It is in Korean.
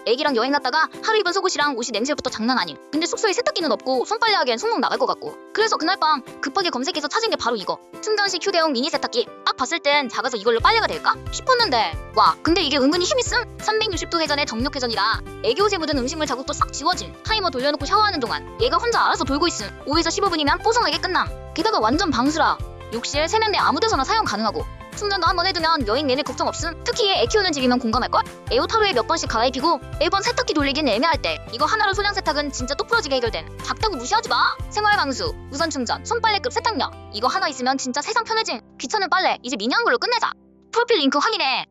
애기랑 여행 갔다가 하루 입은 속옷이랑 옷이 냄새부터 장난 아님. 근데 숙소에 세탁기는 없고 손빨래 하기엔 손목 나갈 것 같고. 그래서 그날 밤 급하게 검색해서 찾은 게 바로 이거. 충전식 휴대용 미니 세탁기. 딱 봤을 땐 작아서 이걸로 빨래가 될까 싶었는데 와 근데 이게 은근히 힘이 씀. 360도 회전의 정력 회전이라 애기 옷에 묻은 음식물 자국도 싹 지워짐. 타이머 돌려놓고 샤워하는 동안 얘가 혼자 알아서 돌고 있음. 5에서 15분이면 뽀송하게 끝남. 게다가 완전 방수라. 욕실, 세면대 아무 데서나 사용 가능하고 충전도 한번 해두면 여행 내내 걱정 없음. 특히 애 키우는 집이면 공감할걸? 애옷 하루에 몇 번씩 갈아입히고 매번 세탁기 돌리긴 애매할 때 이거 하나로 소량 세탁은 진짜 똑부러지게 해결됨. 작다고 무시하지 마. 생활 방수, 무선 충전, 손빨래급 세탁력 이거 하나 있으면 진짜 세상 편해짐. 귀찮은 빨래 이제 미니 한 걸로 끝내자. 프로필 링크 확인해.